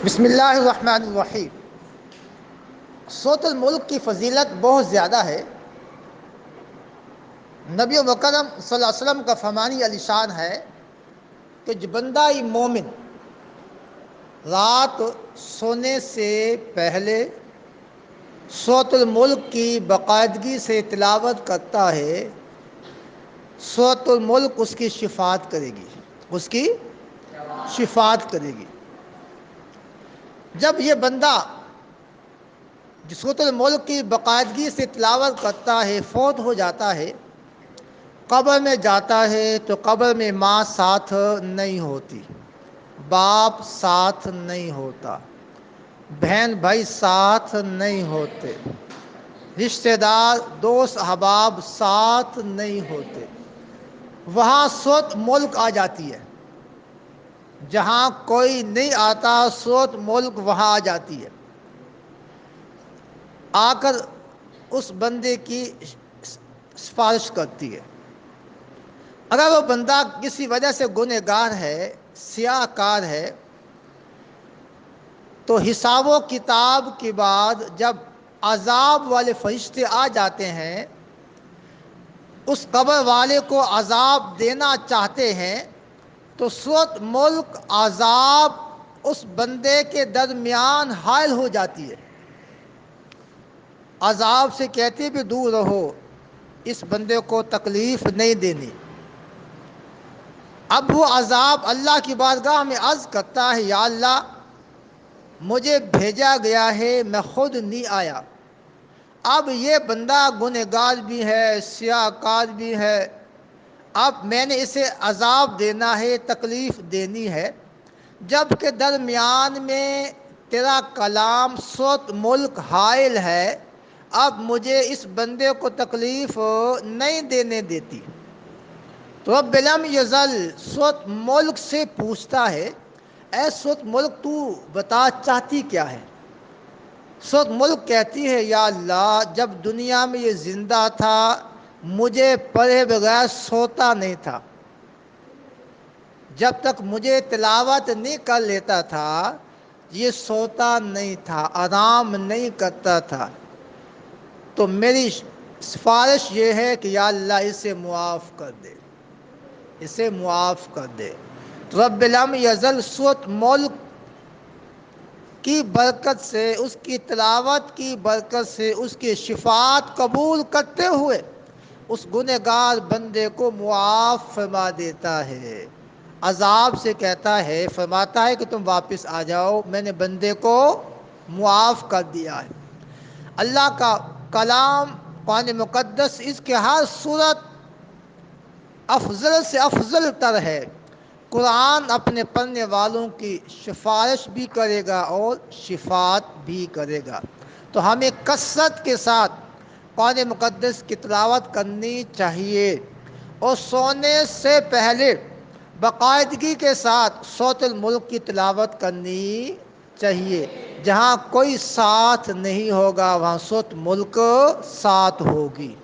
بسم اللہ الرحمن الرحیم۔ صوت الملک کی فضیلت بہت زیادہ ہے۔ نبی مکرم صلی اللہ علیہ وسلم کا فرمانی علی شان ہے کہ جو بندہ مومن رات سونے سے پہلے صوت الملک کی باقاعدگی سے تلاوت کرتا ہے، صوت الملک اس کی شفاعت کرے گی، اس کی شفاعت کرے گی۔ جب یہ بندہ جو صوت الملک کی باقاعدگی سے تلاوت کرتا ہے فوت ہو جاتا ہے، قبر میں جاتا ہے تو قبر میں ماں ساتھ نہیں ہوتی، باپ ساتھ نہیں ہوتا، بہن بھائی ساتھ نہیں ہوتے، رشتہ دار دوست احباب ساتھ نہیں ہوتے۔ وہاں صوت ملک آ جاتی ہے، جہاں کوئی نہیں آتا صوت ملک وہاں آ جاتی ہے، آ کر اس بندے کی سفارش کرتی ہے۔ اگر وہ بندہ کسی وجہ سے گنہگار ہے، سیاہ کار ہے، تو حساب و کتاب کے بعد جب عذاب والے فرشتے آ جاتے ہیں، اس قبر والے کو عذاب دینا چاہتے ہیں، تو صوت ملک عذاب اس بندے کے درمیان حائل ہو جاتی ہے، عذاب سے کہتے بھی دور رہو، اس بندے کو تکلیف نہیں دینی۔ اب وہ عذاب اللہ کی بارگاہ میں عرض کرتا ہے، یا اللہ مجھے بھیجا گیا ہے، میں خود نہیں آیا۔ اب یہ بندہ گنہگار بھی ہے، سیاہ کار بھی ہے، اب میں نے اسے عذاب دینا ہے، تکلیف دینی ہے، جب کہ درمیان میں تیرا کلام صوت ملک حائل ہے، اب مجھے اس بندے کو تکلیف نہیں دینے دیتی۔ تو رب لم یزل صوت ملک سے پوچھتا ہے، اے صوت ملک تو بتا چاہتی کیا ہے؟ صوت ملک کہتی ہے، یا اللہ جب دنیا میں یہ زندہ تھا مجھے پڑھے بغیر سوتا نہیں تھا، جب تک مجھے تلاوت نہیں کر لیتا تھا یہ سوتا نہیں تھا، آرام نہیں کرتا تھا، تو میری سفارش یہ ہے کہ یا اللہ اسے معاف کر دے، اسے معاف کر دے۔ رب لم یزل صوت ملک کی برکت سے، اس کی تلاوت کی برکت سے، اس کی شفاعت قبول کرتے ہوئے اس گنہگار بندے کو معاف فرما دیتا ہے، عذاب سے کہتا ہے، فرماتا ہے کہ تم واپس آ جاؤ، میں نے بندے کو معاف کر دیا ہے۔ اللہ کا کلام قرآن مقدس اس کے ہر صورت افضل سے افضل تر ہے۔ قرآن اپنے پڑھنے والوں کی سفارش بھی کرے گا اور شفاعت بھی کرے گا، تو ہمیں کثرت کے ساتھ قرآن مقدس کی تلاوت کرنی چاہیے، اور سونے سے پہلے باقاعدگی کے ساتھ صوت الملک کی تلاوت کرنی چاہیے۔ جہاں کوئی ساتھ نہیں ہوگا وہاں صوت ملک ساتھ ہوگی۔